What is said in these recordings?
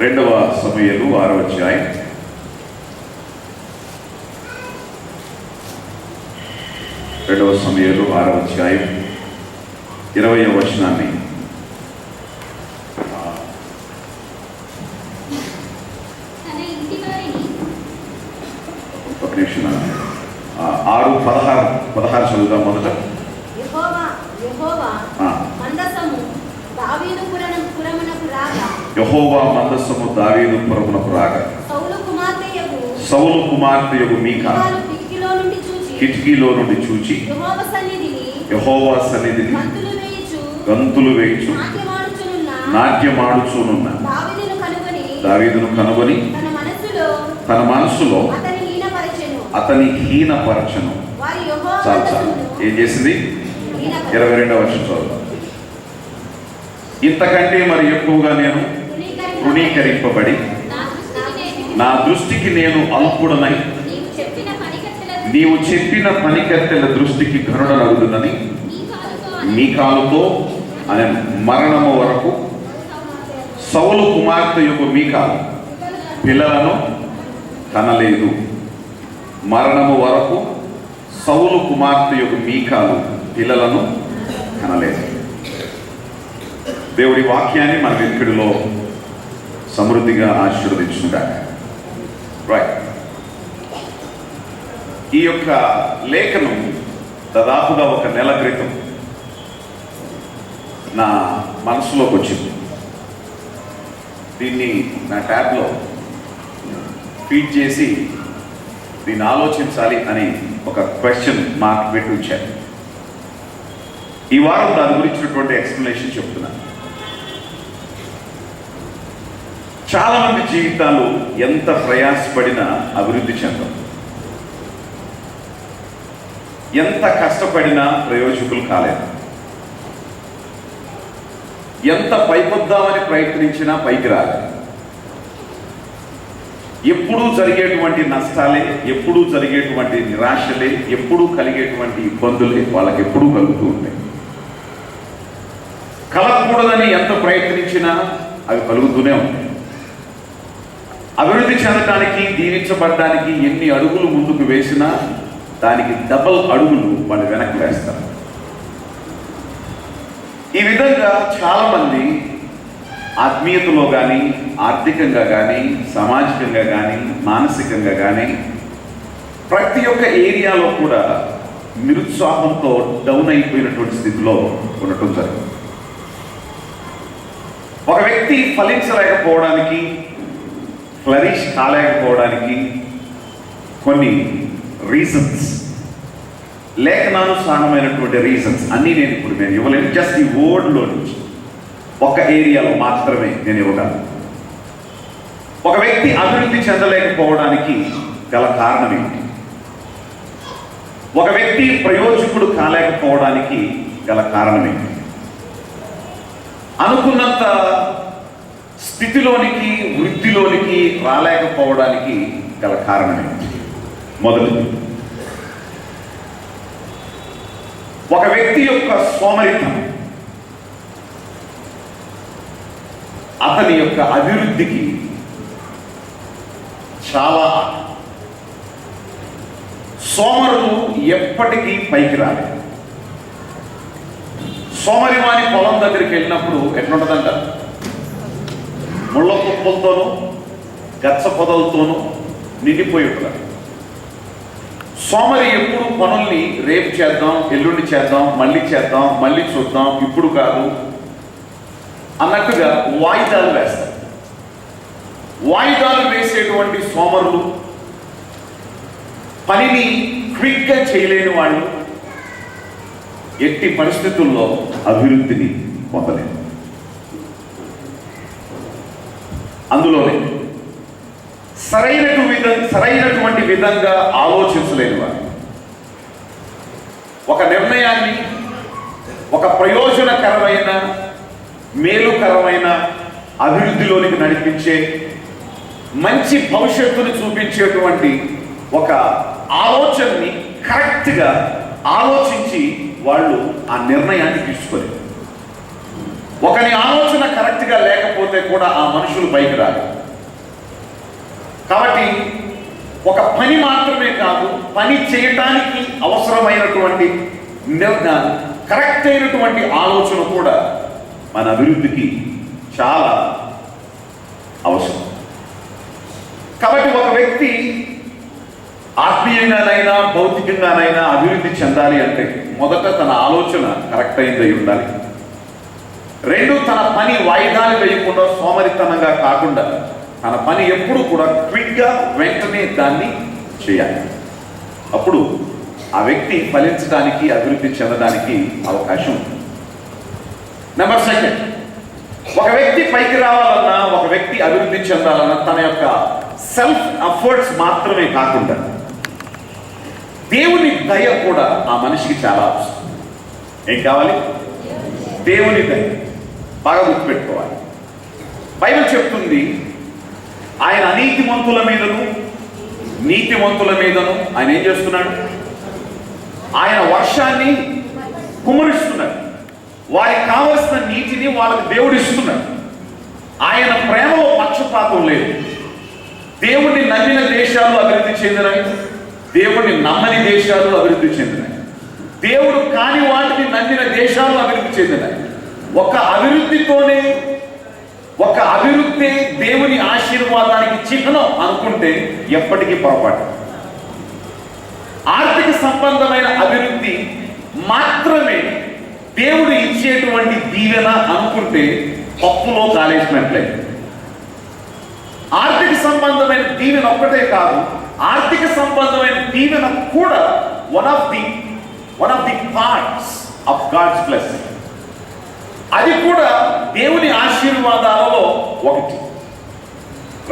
రెండవ సమూయేలు 6వ అధ్యాయం 20వ వచనాన్ని ఒక నిమిషం 6:16 చదువుదాం. మొదట యెహోవా మందసము దావీదు పురమునకు రాగా సౌలు కుమార్తెయగు మీకా కిటికీలో నుండి చూచి యెహోవా సన్నిధిని గంతులు వేయుచు నాట్యమాడుచునున్న దావీదును కనుగొని తన మనస్సులో అతని హీనపరచను. చాలు ఏం చేసింది? 22వ వచనం చదువు. ఇంతకంటే మరి ఎక్కువగా నేను తృణీకరింపబడి నా దృష్టికి నేను అల్పుడనై నీవు చెప్పిన పనికత్తెల దృష్టికి ఘనుడనగుదునని మీకాలుతో అనే మరణము వరకు సౌలు కుమార్తె యొక్క మీకాలు పిల్లలను కనలేదు. మరణము వరకు సౌలు కుమార్తె యొక్క మీకాలు పిల్లలను కనలేదు. దేవుడి వాక్యాన్ని మన వెనుకడిలో సమృద్ధిగా ఆశీర్వదించుగాక. రైట్. ఈ యొక్క లేఖనం దాదాపుగా 1 నెల క్రితం నా మనసులోకి వచ్చింది. దీన్ని నా ట్యాబ్లో ఫీడ్ చేసి దీన్ని ఆలోచించాలి అని ఒక క్వశ్చన్ మార్క్ పెట్టి ఉంచాను. ఈ వారం దాని గురించినటువంటి ఎక్స్ప్లెనేషన్ చెప్తున్నాను. చాలా మంది జీవితాలు ఎంత ప్రయాసపడినా అభివృద్ధి చెందవు, ఎంత కష్టపడినా ప్రయోజకులు కాలేదు, ఎంత పైకొద్దామని ప్రయత్నించినా పైకి రాలేదు. ఎప్పుడూ జరిగేటువంటి నష్టాలే, ఎప్పుడూ జరిగేటువంటి నిరాశలే, ఎప్పుడూ కలిగేటువంటి ఇబ్బందులే వాళ్ళకి ఎప్పుడూ కలుగుతూ ఉంటాయి. కలగకూడదని ఎంత ప్రయత్నించినా అవి కలుగుతూనే ఉంటాయి. అభివృద్ధి చెందడానికి, దీవించబడడానికి ఎన్ని అడుగులు ముందుకు వేసినా దానికి డబల్ అడుగులు వాళ్ళు వెనక్కి వేస్తారు. ఈ విధంగా చాలామంది ఆత్మీయతలో కానీ, ఆర్థికంగా కానీ, సామాజికంగా కానీ, మానసికంగా కానీ ప్రతి ఒక్క ఏరియాలో కూడా నిరుత్సాహంతో డౌన్ అయిపోయినటువంటి స్థితిలో ఉండటం జరిగింది. ఒక వ్యక్తి ఫలించలేకపోవడానికి, ఫ్లరిష్ కాలేకపోవడానికి కొన్ని రీజన్స్, లేఖనానుసారమైనటువంటి రీజన్స్ అన్నీ నేను ఇప్పుడు ఇవ్వలేను. జస్ట్ ఈ వర్డ్లో నుంచి ఒక ఏరియాలో మాత్రమే నేను ఇవ్వగలను. ఒక వ్యక్తి అభివృద్ధి చెందలేకపోవడానికి గల కారణం ఏంటి? ఒక వ్యక్తి ప్రయోజకుడు కాలేకపోవడానికి గల కారణం ఏంటి? అనుకున్నంత స్థితిలోనికి, వృద్ధిలోనికి రాలేకపోవడానికి గల కారణం ఏంటి? మొదటిది, ఒక వ్యక్తి యొక్క సోమరితనం అతని యొక్క అభివృద్ధికి చాలా. సోమరులు ఎప్పటికీ పైకి రాలేదు. సోమరివాని పొలం దగ్గరికి వెళ్ళినప్పుడు ఎట్లుంటుందంట? ముళ్ళ కుప్పలతోనూ గచ్చ పొదలతోనూ నిండిపోయి ఉంటారు. సోమరి ఎప్పుడు పనుల్ని రేపు చేద్దాం, ఎల్లుండి చేద్దాం, మళ్ళీ చేద్దాం, మళ్ళీ చూద్దాం, ఇప్పుడు కాదు అన్నట్టుగా వాయిదాలు వేస్తారు. వాయిదాలు వేసేటువంటి సోమరులు, పనిని క్విక్గా చేయలేని వాళ్ళు ఎట్టి పరిస్థితుల్లో అభివృద్ధిని పొందలేదు. అందులోనే సరైనటువంటి విధంగా ఆలోచించలేని వారు, ఒక నిర్ణయాన్ని ఒక ప్రయోజనకరమైన, మేలుకరమైన అభివృద్ధిలోనికి నడిపించే, మంచి భవిష్యత్తును చూపించేటువంటి ఒక ఆలోచనని కరెక్ట్గా ఆలోచించి వాళ్ళు ఆ నిర్ణయాన్ని తీసుకోలేదు. ఒకని ఆలోచన కరెక్ట్గా లేకపోతే కూడా ఆ మనుషులు పైకి రాదు. కాబట్టి ఒక పని మాత్రమే కాదు, పని చేయటానికి అవసరమైనటువంటి కరెక్ట్ అయినటువంటి ఆలోచన కూడా మన అభివృద్ధికి చాలా అవసరం. కాబట్టి ఒక వ్యక్తి ఆత్మీయంగానైనా భౌతికంగానైనా అభివృద్ధి చెందాలి అంటే మొదట తన ఆలోచన కరెక్ట్ అయిందై ఉండాలి. రెండు, తన పని వాయిదాలు వేయకుండా సోమరితనంగా కాకుండా తన పని ఎప్పుడు కూడా క్విక్గా వెంటనే దాన్ని చేయాలి. అప్పుడు ఆ వ్యక్తి ఫలించడానికి, అభివృద్ధి చెందడానికి అవకాశం ఉంది. నెంబర్ 2, ఒక వ్యక్తి పైకి రావాలన్నా, ఒక వ్యక్తి అభివృద్ధి చెందాలన్నా తన యొక్క సెల్ఫ్ ఎఫర్ట్స్ మాత్రమే కాకుండా దేవుని దయ కూడా ఆ మనిషికి చాలా అవసరం. ఏం కావాలి? దేవుని దయ. బాగా గుర్తుపెట్టుకోవాలి. బైబిల్ చెప్తుంది, ఆయన అనీతిమంతుల మీదను నీతిమంతుల మీదను ఆయన ఏం చేస్తున్నాడు? ఆయన వర్షాన్ని కుమరిస్తున్నాడు. వారికి కావలసిన నీటిని వాళ్ళకి దేవుడు ఇస్తున్నాడు. ఆయన ప్రేమలో పక్షపాతం లేదు. దేవుణ్ణి నమ్మిన దేశాలు అభివృద్ధి చెందినాయి, దేవుణ్ణి నమ్మని దేశాలు అభివృద్ధి చెందినాయి, దేవుడు కాని వాటిని నమ్మిన దేశాలు అభివృద్ధి చెందినాయి. ఒక అభివృద్ధి దేవుని ఆశీర్వాదానికి చిహ్నం అనుకుంటే ఎప్పటికీ పొరపాటు. ఆర్థిక సంబంధమైన అభివృద్ధి మాత్రమే దేవుడు ఇచ్చేటువంటి దీవెన అనుకుంటే పప్పులో కాలేసినట్లే. ఆర్థిక సంబంధమైన దీవెన ఒక్కటే కాదు, ఆర్థిక సంబంధమైన దీవెన కూడా one of the parts of God's blessing. అది కూడా దేవుని ఆశీర్వాదాలలో ఒకటి.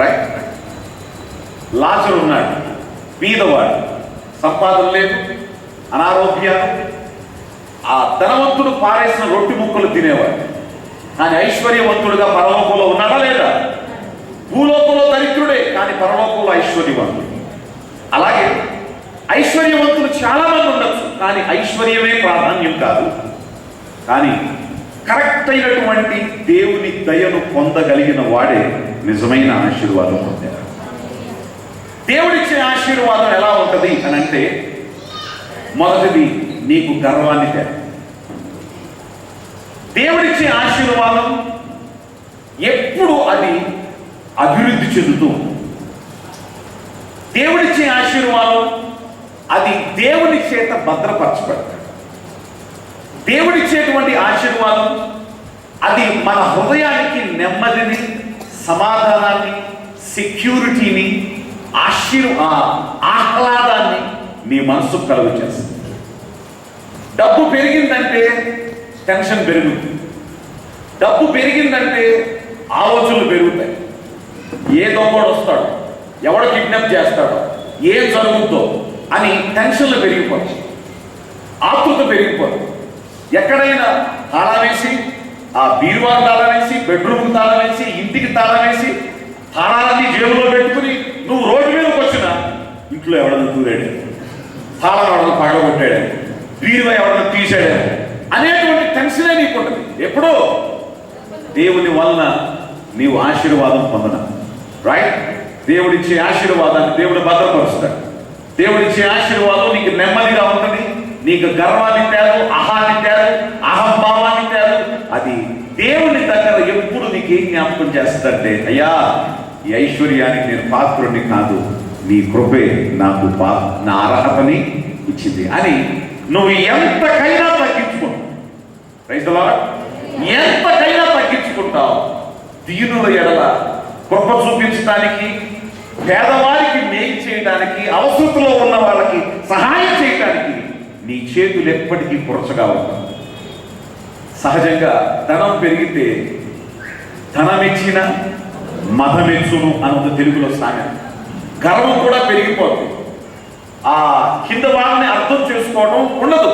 రైట్? లాజరు ఉన్నాడు, బీదవాడు, సంపాదన లేదు, అనారోగ్యాలు. ఆ ధనవంతుడు పారేసిన రొట్టె ముక్కలు తినేవాడు. కానీ ఐశ్వర్యవంతుడుగా పరలోకంలో ఉన్నాడా లేదా? భూలోకంలో దరిద్రుడే, కానీ పరలోకంలో ఐశ్వర్యవంతుడు. అలాగే ఐశ్వర్యవంతులు చాలా మంది ఉండొచ్చు, కానీ ఐశ్వర్యమే ప్రాధాన్యం కాదు. కానీ కరెక్ట్ అయినటువంటి దేవుని దయను పొందగలిగిన వాడే నిజమైన ఆశీర్వాదం పొందారు. దేవుడిచ్చే ఆశీర్వాదం ఎలా ఉంటుంది అని అంటే, మొదటిది నీకు గర్వాన్ని తేదు. దేవుడిచ్చే ఆశీర్వాదం ఎప్పుడు అది అభివృద్ధి చెందుతూ ఉంటుంది. దేవుడిచ్చే ఆశీర్వాదం అది దేవుని చేత భద్రపరచబడతాడు. దేవుడిచ్చేటువంటి ఆశీర్వాదం అది మన హృదయానికి నెమ్మదిని, సమాధానాన్ని, సెక్యూరిటీని, ఆహ్లాదాన్ని నీ మనసుకు కలుగు చేస్తుంది. డబ్బు పెరిగిందంటే టెన్షన్ పెరుగుతుంది. డబ్బు పెరిగిందంటే ఆలోచనలు పెరుగుతాయి. ఏ దొంగడు వస్తాడు, ఎవడు కిడ్నాప్ చేస్తాడో, ఏం జరుగుతుందో అని టెన్షన్లు పెరిగిపోతాయి, ఆతృత పెరిగిపోతుంది. ఎక్కడైనా తాళం వేసి, ఆ బీరువాకు తాళం వేసి, బెడ్రూమ్కి తాళం వేసి, ఇంటికి తాళం వేసి, తాళాలన్నీ జేబులో పెట్టుకుని నువ్వు రోడ్డు మీదకి వచ్చినా ఇంట్లో ఎవడన్నా దూరాడు, తాళం ఎవడన్నా పగలగొట్టాడు, బీరువా ఎవడన్నా తీసాడు అనేటువంటి టెన్షనే నీకు ఉంటుంది. ఎప్పుడో దేవుని వలన నీవు ఆశీర్వాదం పొందన. రైట్? దేవుడిచ్చే ఆశీర్వాదాన్ని దేవుడు భద్రపరుస్తాడు. దేవుడిచ్చే ఆశీర్వాదం నీకు నెమ్మదిగా ఉంటుంది, నీకు గర్వాన్ని తేదు, అహాన్ని తేదు, అహంభావాన్ని తేదు. అది దేవుని దగ్గర ఎప్పుడు నీకేం జ్ఞాపకం చేస్తుందంటే, అయ్యా ఈ ఐశ్వర్యానికి నేను పాత్రుడిని కాదు, నీ కృపే నాకు నా అర్హతని ఇచ్చింది అని నువ్వు ఎంతకైనా తగ్గించుకుంటావు. Praise the lord. ఎంతకైనా తగ్గించుకుంటావు. దీనుల ఎడల కృప చూపించడానికి, పేదవారికి మేలు చేయడానికి, అవసరతలో ఉన్న వాళ్ళకి సహాయం చేయడానికి నీ చేతులు ఎప్పటికీ పురచగా ఉంటాయి. సహజంగా ధనం పెరిగితే ధనమిచ్చిన మదమెచ్చును అన్నది తెలుగులో సామెత. గర్వం కూడా పెరిగిపోతుంది. ఆ కింద వాళ్ళని అర్థం చేసుకోవడం ఉండదు.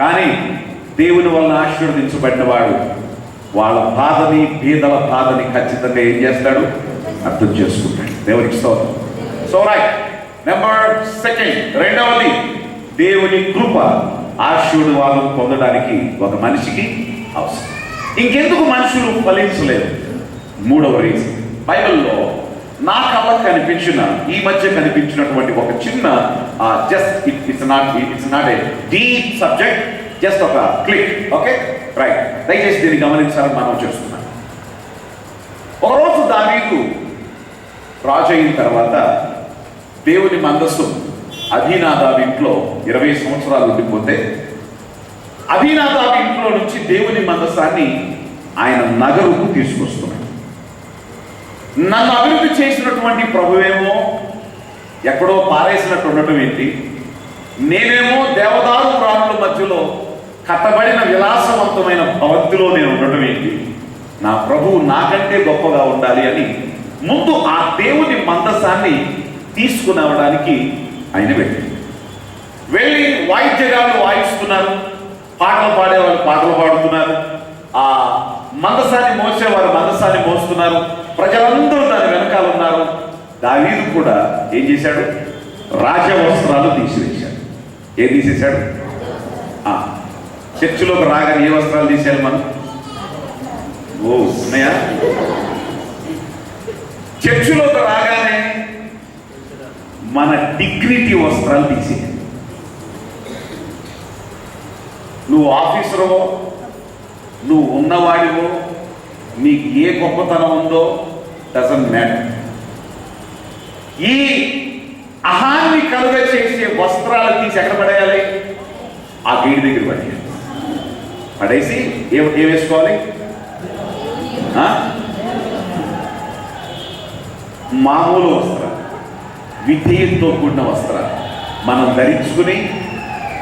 కానీ దేవుని వలన ఆశీర్వదించబడిన వాడు వాళ్ళ బాధని, పేదల బాధని ఖచ్చితంగా ఏం చేస్తాడు? అర్థం చేసుకుంటాడు. దేవునికి స్తోత్రం. So right. నెంబర్ 2, రెండవది, దేవుని కృప ఆశీర్వాదం పొందడానికి ఒక మనిషికి అవసరం. ఇంకెందుకు మనుషులు ఫలించలేదు? మూడవ రీజన్, బైబిల్లో నా కళ్ళకు కనిపించిన, ఈ మధ్య కనిపించినటువంటి ఒక చిన్న just it's not a deep subject, just ఒక క్లిక్. ఓకే రైట్, దయచేసి దీన్ని గమనించాలని మనం చేస్తున్నాం. ఒకరోజు దావీదు రాజు అయిన తర్వాత దేవుని మందస్సు అబీనాదాబు ఇంట్లో 20 సంవత్సరాలు ఉండిపోతే, అబీనాదాబు ఇంట్లో నుంచి దేవుని మందస్సాన్ని ఆయన నగరుకు తీసుకొస్తున్నాడు. నన్ను అభివృద్ధి చేసినటువంటి ప్రభువేమో ఎక్కడో పారేసినట్టు ఉండటం ఏంటి, నేనేమో దేవదారు ప్రాణుల మధ్యలో కట్టబడిన విలాసవంతమైన భవంతిలో నేను ఉండటం ఏంటి, నా ప్రభువు నాకంటే గొప్పగా ఉండాలి అని ముందు ఆ దేవుని మందసాన్ని తీసుకునవడానికి ఆయన వెళ్ళి వాయిద్యగాళ్ళు వాయిస్తున్నారు, పాటలు పాడేవాళ్ళు పాటలు పాడుతున్నారు, ఆ మందసాన్ని మోసేవారు మందసాన్ని మోస్తున్నారు, ప్రజలందరూ దాని వెనకాల ఉన్నారు. దావీదు కూడా ఏం చేశాడు? రాజవస్త్రాలు తీసివేశాడు. ఏం తీసేశాడు? చర్చిలోకి రాగానే ఏ వస్త్రాలు తీసేయాలి మనం? ఉన్నాయా? చర్చిలోకి రాగానే మన డిగ్నిటీ వస్త్రాలు తీసేయాలి. నువ్వు ఆఫీసరో, నువ్వు ఉన్నవాడివో, నీకు ఏ గొప్పతనం ఉందో డజంట్ మ్యాటర్. ఈ అహాన్ని కలుగ చేసే వస్త్రాలు తీసి ఎక్కడ పడేయాలి? ఆ గేటు దగ్గర పడేయాలి. పడేసి ఏం వేసుకోవాలి? మామూలు వస్త్రాలు, విధేయంతో కూడిన వస్త్రాలు మనం ధరించుకుని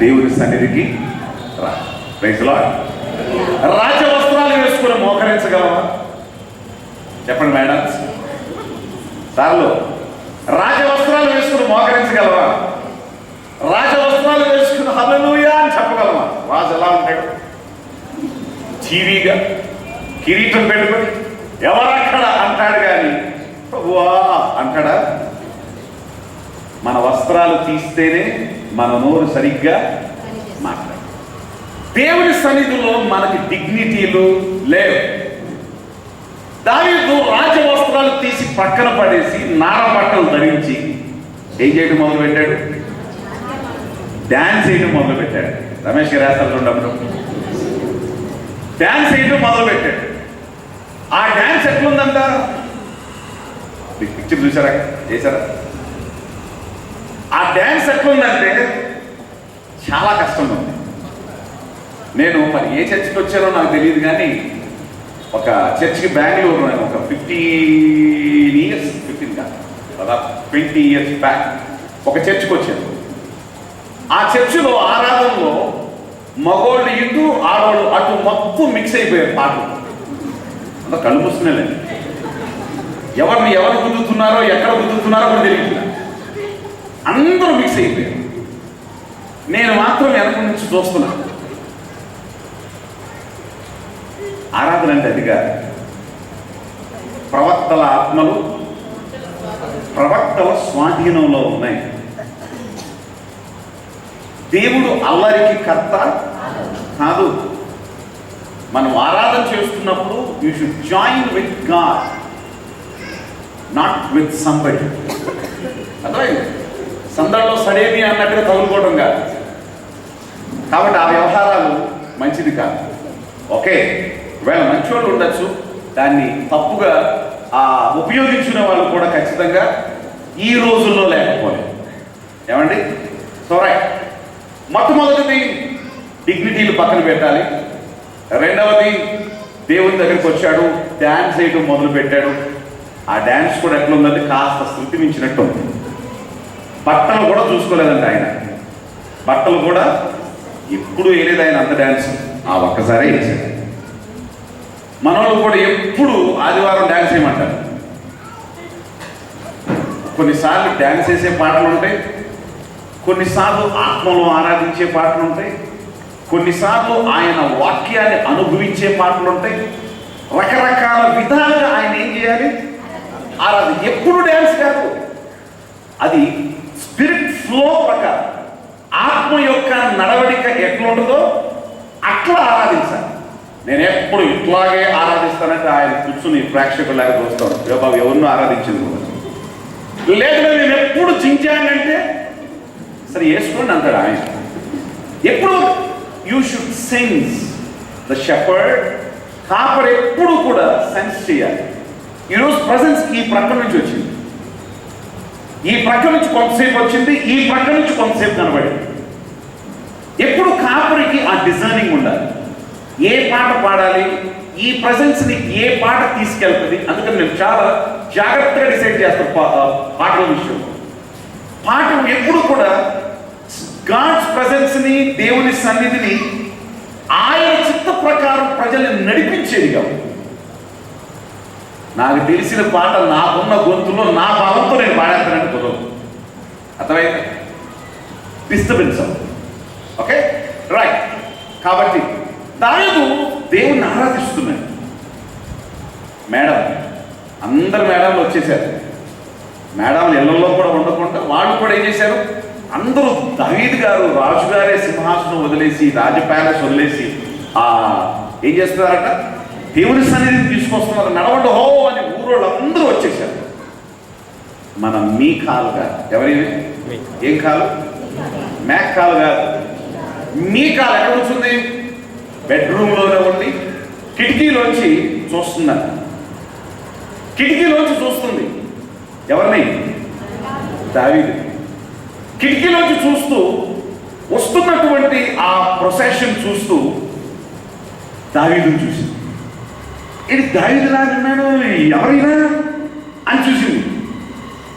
దేవుని సన్నిధికి రా. Praise lord. రాజ వస్త్రాలు వేసుకుని మోకరించగలవా? చెప్పండి మేడం సార్లు. రాజ వస్త్రాలు వేసుకుని మోకరించగలవా? రాజ వస్త్రాలు వేసుకుని హల్లెలూయా అని చెప్పగలవా? రాజు ఎలా ఉంటాడు? చీవీగా కిరీటం పెట్టుకొని ఎవరక్కడ అంటాడు, కానీ వా అంటాడా? మన వస్త్రాలు తీస్తేనే మన నోరు సరిగ్గా మాట్లాడు. దేవుని సన్నిధిలో మనకి డిగ్నిటీలు లేవు. దావీదు రాజవస్త్రాలు తీసి పక్కన పడేసి నార బట్టలు ధరించి ఏం చేయడం మొదలు పెట్టాడు? డాన్స్ చేయడం మొదలు పెట్టాడు. రమేష్ గారు వేస్తారు చూడప్పుడు డాన్స్ చేయడం మొదలు పెట్టాడు. ఆ డాన్స్ ఎట్లుందంట? పిక్చర్ చూసారా? చేశారా? ఆ డాన్స్ ఎట్లుందంటే చాలా కష్టంగా ఉంది. నేను మరి ఏ చర్చికి వచ్చానో నాకు తెలియదు, కానీ ఒక చర్చికి బెంగళూరు ఒక 20 years బ్యాక్ ఒక చర్చికి వచ్చాను. ఆ చర్చిలో ఆరాధనలో మగోళ్ళు ఇటు ఆడవాళ్ళు అటు మొత్తం మిక్స్ అయిపోయారు. పాటలు అంతా కళ్ళు మూసుకునేలేండి. ఎవరు గుద్దుతున్నారో ఎక్కడ గుద్దుతున్నారో కూడా తెలియదు. అందరూ మిక్స్ అయిపోయారు. నేను మాత్రం వెనక నుంచి చూస్తున్నాను. ఆరాధన అంటే అదిగా ప్రవక్తల ఆత్మలు ప్రవక్తల స్వాధీనంలో ఉన్నాయి. దేవుడు అల్లరికి కర్త కాదు. మనం ఆరాధన చేస్తున్నప్పుడు you should join with God, not with somebody. అర్థమైంది? సందడిలో సడేమి అన్నట్టుగా తగులుకోవడం కాదు. కాబట్టి ఆ వ్యవహారాలు మంచిది కాదు. ఓకే, ఒకవేళ మంచోళ్ళు ఉండొచ్చు, దాన్ని తప్పుగా ఉపయోగించిన వాళ్ళు కూడా ఖచ్చితంగా ఈ రోజుల్లో లేకపోలేదు. ఏమండి? సో రైట్, మొట్టమొదటిది డిగ్నిటీలు పక్కన పెట్టాలి. రెండవది దేవుని దగ్గరికి వచ్చాడు, డ్యాన్స్ వేయడం మొదలు పెట్టాడు. ఆ డ్యాన్స్ కూడా ఎట్లుందంటే కాస్త శృతి మించినట్టు ఉంది. బట్టలు కూడా చూసుకోలేదండి ఆయన. బట్టలు కూడా ఎప్పుడు వేయలేదు ఆయన అంత డ్యాన్స్, ఆ ఒక్కసారే వేసాడు. మనోళ్ళు కూడా ఎప్పుడు ఆదివారం డ్యాన్స్ వేయమంటారు. కొన్నిసార్లు డ్యాన్స్ వేసే పాటలు ఉంటాయి, కొన్నిసార్లు ఆత్మలో ఆరాధించే పాటలు ఉంటాయి, కొన్నిసార్లు ఆయన వాక్యాన్ని అనుభవించే పాటలు ఉంటాయి. రకరకాల విధాలుగా ఆయన ఏం చేయాలి? ఆరాధన. ఎప్పుడు డ్యాన్స్ కాదు, అది స్పిరిట్ ఫ్లో ప్రకారం ఆత్మ యొక్క నడవడిక ఎట్లా ఉంటుందో అట్లా ఆరాధించాలి. నేను ఎప్పుడు ఇట్లాగే ఆరాధిస్తానంటే ఆయన కూర్చుని ప్రేక్షకులాగా చూస్తాడు, బాబు ఎవరినో ఆరాధించింది లేదు, నేను ఎప్పుడు చించానంటే సరే వేసుకోండి అంటాడు ఆయన. ఎప్పుడు you should sense the shepherd. Copper ఎప్పుడు కూడా సెన్స్ చేయాలి. ఈరోజు ప్రజెన్స్ ఈ ప్రక్క నుంచి వచ్చింది, ఈ ప్రక్క నుంచి కొంతసేపు వచ్చింది, ఈ ప్రక్క నుంచి కొంతసేపు కనబడింది. ఎప్పుడు కాపరికి ఆ డిజైనింగ్ ఉండాలి. ఏ పాట పాడాలి, ఈ ప్రజెన్స్ని ఏ పాట తీసుకెళ్తుంది. అందుకని నేను చాలా జాగ్రత్తగా డిసైడ్ చేస్తాను పాటల విషయం. పాట ఎప్పుడు కూడా గాడ్స్ ప్రజెన్స్ని, దేవుని సన్నిధిని ఆయన చిత్త ప్రకారం ప్రజల్ని నడిపించేది కాదు. నాకు తెలిసిన పాట నాకున్న గొంతులో నా భావంతో నేను పాడేస్తానని కుదరదు. అర్థమైంది? డిస్టర్బెన్స్. Okay, right. కాబట్టి దావీదు దేవుణ్ణి ఆరాధిస్తున్నాడు. మేడం, అందరు మేడంలు వచ్చేసారు. మేడం ఇళ్లలో కూడా ఉండకుండా వాళ్ళు కూడా ఏం చేశారు, అందరూ దావీదు గారు రాజుగారే సింహాసనం వదిలేసి, రాజ ప్యాలెస్ వదిలేసి ఏం చేస్తున్నారట, దేవుని సన్నిధిని తీసుకొస్తున్నారు. నడవండి హో అని ఊరోళ్ళు అందరూ వచ్చేసారు. మన మీ కాలు కాదు, ఎవరి ఏం కాలు, మేక్ కాలు కాదు, మీ కాలు ఎక్కడ కూర్చుంది, బెడ్రూమ్లోనే ఉండి కిటికీలోంచి చూస్తుందంట. కిటికీలోంచి చూస్తుంది ఎవరిని, దావీదు. కిటికీలోంచి చూస్తూ వస్తున్నటువంటి ఆ ప్రొసెషన్ చూస్తూ దావీదుని చూసింది. ఇది దావీదులాగా ఉన్నాడు, ఎవరైనా అని చూసింది.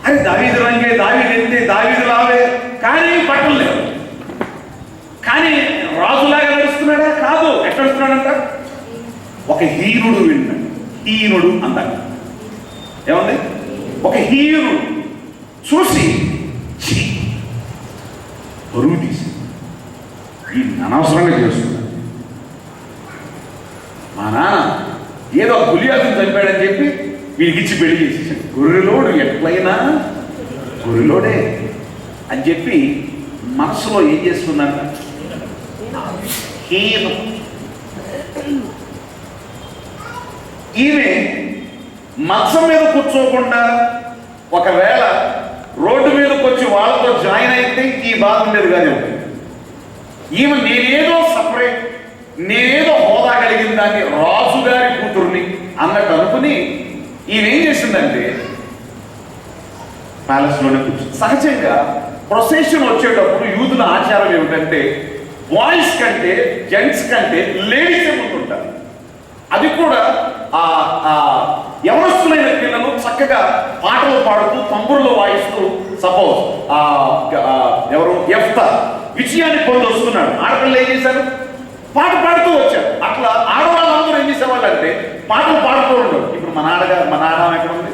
అరే దావీదు రంగే, దావీదు ఎంతే, దావీదు లావే, కానీ బట్టలు లేవు. కానీ రాజులాగా నడుస్తున్నాడా, కాదు. ఎక్కడ నడుస్తున్నాడంట, ఒక హీనుడు విన్నాడు. హీనుడు అంటాడు. ఏముంది, ఒక హీనుడు చూసి బరువు తీసి ఈ అనవసరంగా చేస్తున్నాడు. మా నాన్న ఏదో గులియాసుని చంపాడని చెప్పి వీడికి ఇచ్చి పెళ్లి చేసేసాడు. గొర్రెలోడు ఎట్లయినా గొర్రెలోడే అని చెప్పి మనసులో ఏం చేస్తున్నాడు, ఈమె మంచం మీద కూర్చోకుండా ఒకవేళ రోడ్డు మీదకి వచ్చి వాళ్ళతో జాయిన్ అయితే ఈ బాధ ఉండేది కానీ ఉంటుంది. ఈమె నేనేదో సపరేట్, నేనేదో హోదా కలిగిన దాన్ని, రాజుగారి కూతుర్ని అన్నట్టు అనుకుని ఈమె ఏం చేసిందంటే ప్యాలెస్లోనే కూర్చుంది. సహజంగా ప్రొసెషన్ వచ్చేటప్పుడు యూదుల ఆచారం ఏమిటంటే బాయ్స్ కంటే జెంట్స్ కంటే లేడీసే ముందుంటారు. అది కూడా యవనస్తులైన పిల్లలు చక్కగా పాటలు పాడుతూ తంబురులు వాయిస్తూ, సపోజ్ ఎవరు యెఫ్తా విజయాన్ని పొంది వస్తున్నాడు, ఆడపిల్లలు ఏం చేశారు, పాట పాడుతూ వచ్చారు. అట్లా ఆడవాళ్ళందరూ ఏం చేసేవాళ్ళు అంటే పాటలు పాడుతూ ఉండరు. ఇప్పుడు మన ఆడవాళ్ళం ఎక్కడ ఉంది,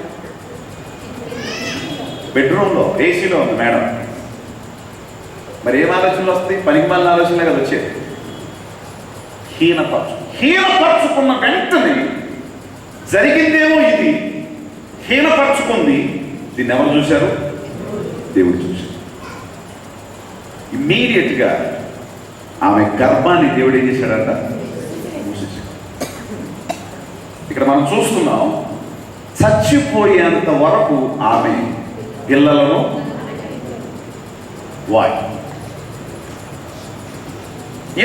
బెడ్రూమ్లో ఏసీలో ఉంది మేడం. మరి ఏం ఆలోచనలు వస్తాయి, పనికి మళ్ళీ ఆలోచనలే కదా వచ్చేది. హీనపరుచుకున్న వెంటనే జరిగిందేమో ఇది, హీనపరుచుకుంది. దీన్ని ఎవరు చూశారు, దేవుడు చూశారు. ఇమ్మీడియట్గా ఆమె గర్భాన్ని దేవుడు ఏం చేశాడంట, మూసేశాడు. ఇక్కడ మనం చూస్తున్నాం, చచ్చిపోయేంత వరకు ఆమె పిల్లలను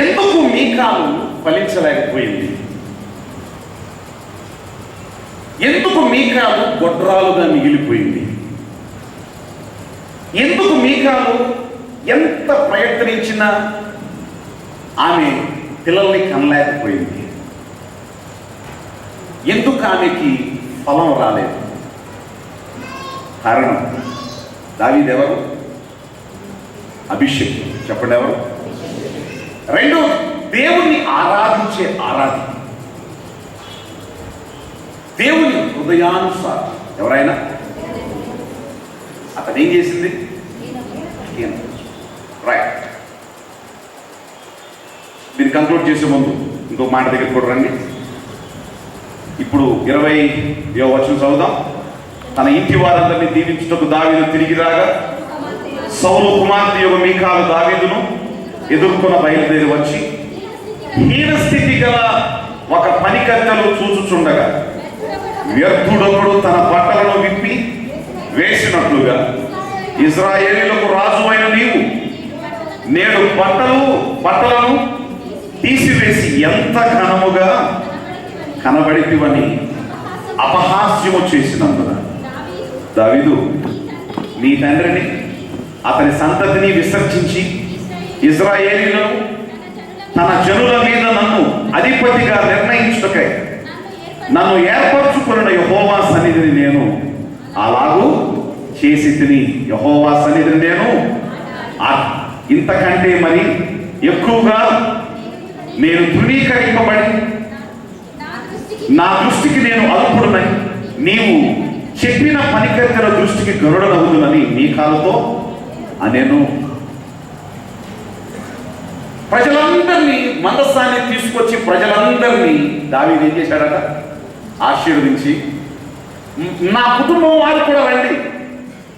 ఎందుకు మీకాలు ఫలించలేకపోయింది, ఎందుకు మీకాలు గొడ్రాలుగా మిగిలిపోయింది, ఎందుకు మీకాలు ఎంత ప్రయత్నించినా ఆమె పిల్లల్ని కనలేకపోయింది, ఎందుకు ఆమెకి ఫలం రాలేదు? కారణం దావీదు ఎవరు, అభిషేకం. చెప్పండి ఎవరు? రెండు, దేవుణ్ణి ఆరాధించే ఆరాధన, దేవుని హృదయానుసారం. ఎవరైనా అతను ఏం చేసింది, రైట్. మీరు కంక్లూడ్ చేసే ముందు ఇంకొక మాట దగ్గర కూడా రండి. ఇప్పుడు 20వ వచనం చదువుదాం. తన ఇంటి వారందరినీ దీవించుటకు దావీదు తిరిగి రాగా సౌలు కుమార్తె యొక్క మీకాలు దావీదును ఎదుర్కొన్న బయలుదేరి వచ్చి హీనస్థితి గల ఒక పనికత్తెలు చూచుచుండగా వ్యర్థుడొకడు తన బట్టలను విప్పి వేసినట్లుగా ఇశ్రాయేలీయులకు రాజువైన నీవు నేడు బట్టలను తీసివేసి ఎంత ఘనముగా కనబడితివని అపహాస్యము చేసినందున దావీదు నీ తండ్రిని అతని సంతతిని విసర్జించి ఇశ్రాయేలీయులను తన జనుల మీద నన్ను అధిపతిగా నిర్ణయించుటకై నన్ను ఏర్పరచుకున్న యెహోవా సన్నిధిని నేను అలాగూ చేసి తిని యెహోవా సన్నిధిని నేను ఇంతకంటే మరి ఎక్కువగా నేను తృణీకరింపబడి నా దృష్టికి నేను అల్పుడునై నీవు చెప్పిన పనికత్తెల దృష్టికి గరుడనవుదునని నీ కాలతో అనేను. ప్రజలందరినీ మందస్సాన్ని తీసుకొచ్చి ప్రజలందరినీ దావీదు ఏం చేశాడట? ఆశీర్వదించి నా కుటుంబం వారు కూడా రండి,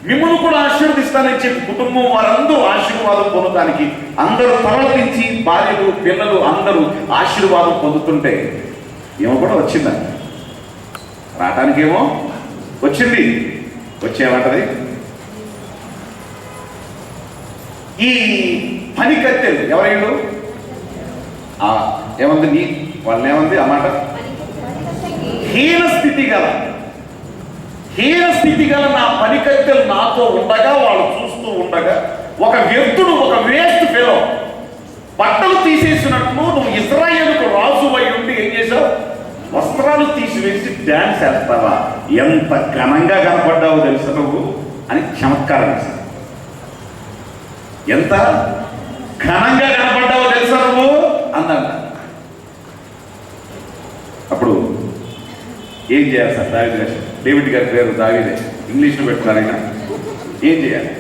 మిమ్మల్ని కూడా ఆశీర్వదిస్తానని చెప్పి కుటుంబం వారందరూ ఆశీర్వాదం పొందడానికి అందరూ తలపించి భార్యలు పిల్లలు అందరూ ఆశీర్వాదం పొందుతుంటే ఏమో కూడా వచ్చిందండి. రావటానికేమో వచ్చింది. వచ్చేమంటది ఈ పనికత్తెలు ఎవరైనా ఏమంది నీ వాళ్ళని ఏమంది ఆ మాట హీన స్థితి గల నా పనికత్తెలు నాతో ఉండగా వాళ్ళు చూస్తూ ఉండగా ఒక వ్యక్తుడు ఒక వేస్ట్ ఫెలో బట్టలు తీసేసినట్లు నువ్వు ఇశ్రాయేలుకు రాజు అయి ఉండి ఏం చేశావు? వస్త్రాలు తీసివేసి డాన్స్ వేస్తావా? ఎంత ఘనంగా కనపడ్డావో తెలుసా నువ్వు అని చమత్కారం వేస్తావు. ఎంత ఘనంగా కనపడ్డావో తెలుసా నువ్వు అన్నాడు. అప్పుడు ఏం చేయాలి సార్? దావీదు డేవిడ్ గారి పేరు దావీదే, ఇంగ్లీష్లో పెట్టుకున్నారు ఆయన. ఏం చేయాలి?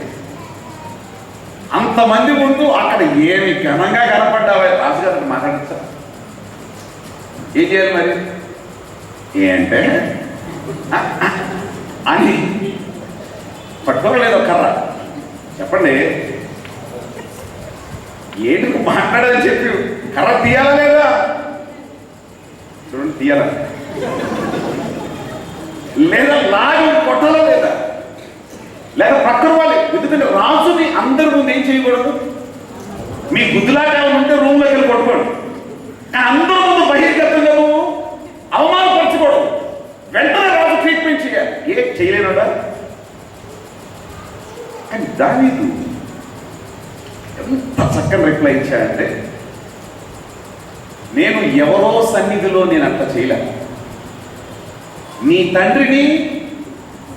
అంతమంది ముందు అక్కడ ఏమి ఘనంగా కనపడ్డావా? రాజుగారు మాట్లాడచ్చా? ఏం చేయాలి మరి? ఏంటే అని పట్టుకోలేదు కర్ర. చెప్పండి, ఏంటి మాట్లాడాలని చెప్పి కర్ర తీయాలా లేదా? చూడండి, తీయాలా లేదా? లాగి కొట్టాలా లేదా? లేదా పక్కన వాళ్ళు? ఎందుకంటే రాజుని అందరి ముందు ఏం చేయకూడదు. మీ గుద్దులాట ఏమైనా ఉంటే రూమ్లోకి వెళ్ళి కొట్టుకోండి. కానీ అందరి ముందు బహిర్గతంగా నువ్వు అవమానపరచకూడదు. వెంటనే రాజు ట్రీట్మెంట్ చేయాలి. ఏం చేయలేనుడా? కానీ దావీదు ఎంత చక్కని రిప్లై ఇచ్చాడంటే, నేను ఎవరో సన్నిధిలో నేను అంత చేయలేను. నీ తండ్రిని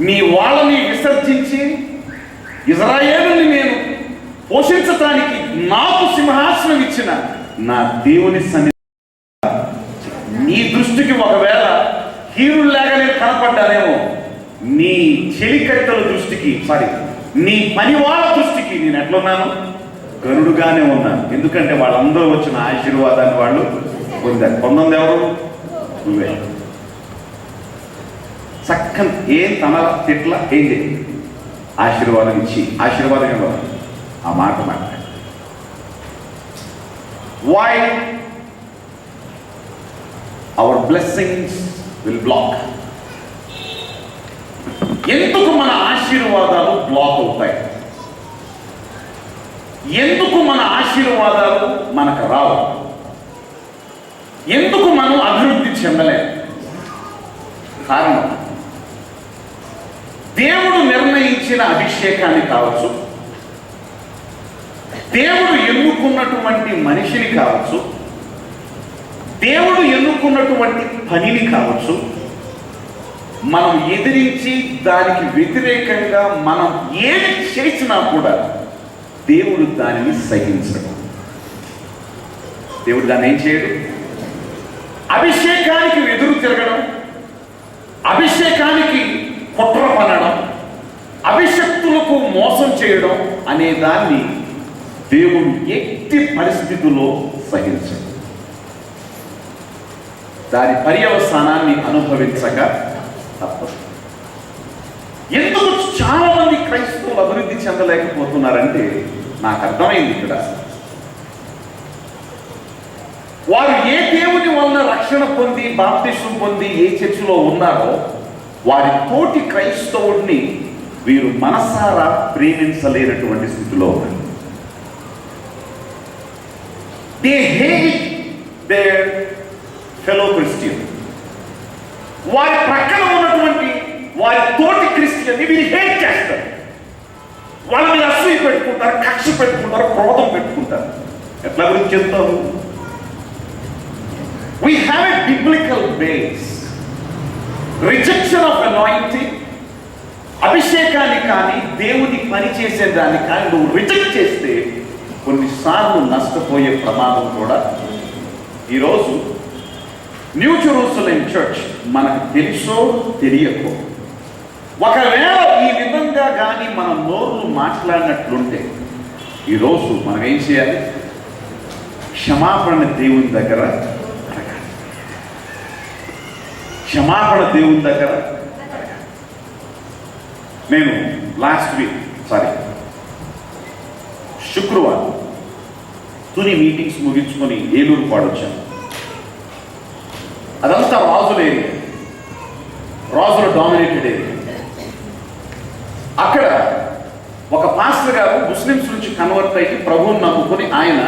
నీ వాళ్ళని విసర్జించి ఇశ్రాయేలుని నేను పోషించటానికి నాకు సింహాసనం ఇచ్చిన నా దేవుని సన్నిధి నీ దృష్టికి ఒకవేళ హీరుల్లాగా నేను కనపడ్డానేమో, నీ చెలికత్తెల దృష్టికి నీ పనివాళ్ళ దృష్టికి నేను ఎట్లున్నాను? గరుడుగానే ఉన్నాను. ఎందుకంటే వాళ్ళందరూ వచ్చిన ఆశీర్వాదాన్ని వాళ్ళు పొందారు. పొందంది ఎవరు? నువ్వే. చక్కని ఏం తన తిట్ల ఏం చేయి, ఆశీర్వాదం ఇచ్చి ఆశీర్వాదం ఇవ్వాలి. ఆ మాట మాట్లాడు. Why our blessings will block? ఎందుకు మన ఆశీర్వాదాలు బ్లాక్ అవుతాయి? ఎందుకు మన ఆశీర్వాదాలు మనకు రావు? ఎందుకు మనం అభివృద్ధి చెందలేము? కారణం, దేవుడు నిర్ణయించిన అభిషేకాన్ని కావచ్చు, దేవుడు ఎన్నుకున్నటువంటి మనిషిని కావచ్చు, దేవుడు ఎన్నుకున్నటువంటి పనిని కావచ్చు, మనం ఎదిరించి దానికి వ్యతిరేకంగా మనం ఏది చేసినా కూడా దేవుడు దానిని సహించడు. దేవుడు దాన్ని ఏం చేయడు? అభిషేకానికి ఎదురు తిరగడం, అభిషేకానికి కుట్ర పనడం, అభిషక్తులకు మోసం చేయడం అనే దాన్ని దేవుడు ఎట్టి పరిస్థితుల్లో సహించడు. దాని పర్యవసానాన్ని అనుభవించక తప్పదు. ఎందుకు చాలా మంది క్రైస్తవులు అభివృద్ధి చెందలేకపోతున్నారంటే నాకు అర్థమైంది. ఇక్కడ వారు ఏ దేవుని వలన రక్షణ పొంది బాప్తిస్మం పొంది ఏ చర్చిలో ఉన్నారో వారి తోటి క్రైస్తవుడిని వీరు మనసారా ప్రేమించలేనటువంటి స్థితిలో ఉన్నారు. They hate their fellow Christian. వారి ప్రక్కన ఉన్నటువంటి వారి తోటి క్రిస్టియన్ని వీరు హేట్ చేస్తారు. వాళ్ళ మీద అసూయ పెట్టుకుంటారు, కక్ష పెట్టుకుంటారు, క్రోధం పెట్టుకుంటారు. ఎట్లా గురించి చెప్తారు? We have a biblical base. Rejection of anointing, అభిషేకాన్ని కానీ దేవుని పని చేసేదాన్ని కానీ నువ్వు రిజెక్ట్ చేస్తే కొన్నిసార్లు నష్టపోయే ప్రమాదం కూడా. ఈరోజు న్యూ జెరూసలేం చర్చ్ మనకు తెలుసో తెలియకో ఒకవేళ ఈ విధంగా కానీ మన నోరును మాట్లాడినట్లుంటే ఈరోజు మనం ఏం చేయాలి? క్షమాపణ దేవుని దగ్గర అడగాలి. క్షమాపణ దేవుని దగ్గర అడగాలి. నేను శుక్రవారం తుని మీటింగ్స్ ముగించుకొని ఏలూరు పాడొచ్చాను. అదంతా రాజుల ఏరియా, రాజుల డామినేటెడ్ ఏరియా. అక్కడ ఒక పాస్టర్ గారు ముస్లిమ్స్ నుంచి కన్వర్ట్ అయ్యి ప్రభువుని నమ్ముకొని ఆయన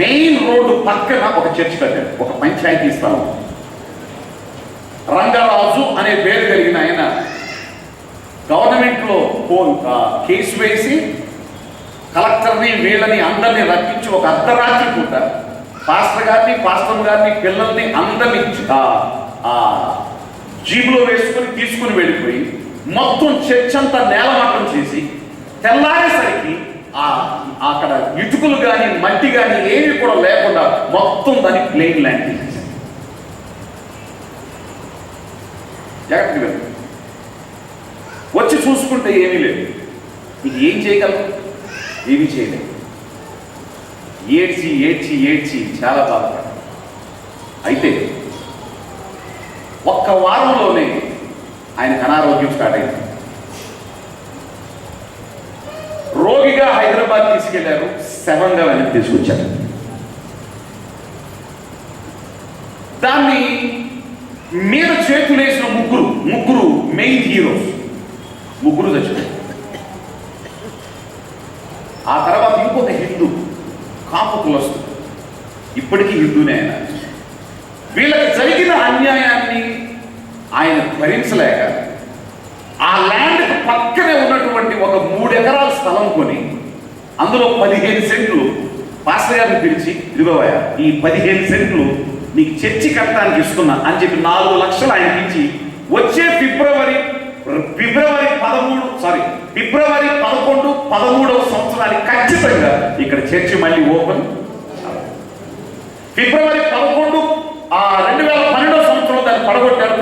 మెయిన్ రోడ్డు పక్కన ఒక చర్చ్ కట్టాడు, ఒక పంచాయతీ స్థలం. రంగరాజు అనే పేరు కలిగిన ఆయన గవర్నమెంట్లో కేసు వేసి కలెక్టర్ని వీళ్ళని అందరినీ రప్పించి ఒక అర్ధరాత్రి పూట పాస్టర్ గారిని పిల్లల్ని అందరినీ జీబులో వేసుకొని తీసుకుని వెళ్ళిపోయి మొత్తం చర్చ్ అంతా నేలమట్టం చేసి తెల్లారేసరికి అక్కడ ఇటుకలు కానీ మట్టి కానీ ఏమి కూడా లేకుండా మొత్తం దాన్ని ప్లెయిన్ ల్యాండ్ చేసేసారు. జాగ్రత్తగా వచ్చి చూసుకుంటే ఏమీ లేదు. ఇది ఏం చేయగలరు? ఏమీ చేయలేదు. ఏడ్చి చాలా బాధపడ్డారు. అయితే ఒక్క వారంలోనే ఆయనకు అనారోగ్యం స్టార్ట్ అయింది. రోగిగా హైదరాబాద్ తీసుకెళ్లారు, శవంగా వెనక్కి తీసుకొచ్చారు. దాన్ని మీద చేతులేసిన ముగ్గురు మెయిన్ హీరోస్, ముగ్గురు చచ్చిపోయారు. ఆ తర్వాత ఇంకొక హిందూ కాపుకులస్తు, ఇప్పటికీ హిందూనే ఆయన. వీళ్ళకి జరిగిన అన్యాయాన్ని ఆయన భరించలేక ఆ ల్యాండ్ పక్కనే ఉన్నటువంటి ఒక 3 ఎకరాల స్థలం కొని అందులో 15 సెంట్లు పాస్టర్ గారిని పిలిచి, ఇదిగోవయ్య ఈ 15 సెంట్లు నీకు చర్చి కట్టడానికి ఇస్తున్నా అని చెప్పి 4 లక్షలు ఆయనకి ఇచ్చి వచ్చే ఫిబ్రవరి 11 సంవత్సరానికి ఖచ్చితంగా ఇక్కడ చర్చి మళ్ళీ ఓపెన్. ఫిబ్రవరి 11 2012 సంవత్సరంలో దాన్ని పడగొట్టారు.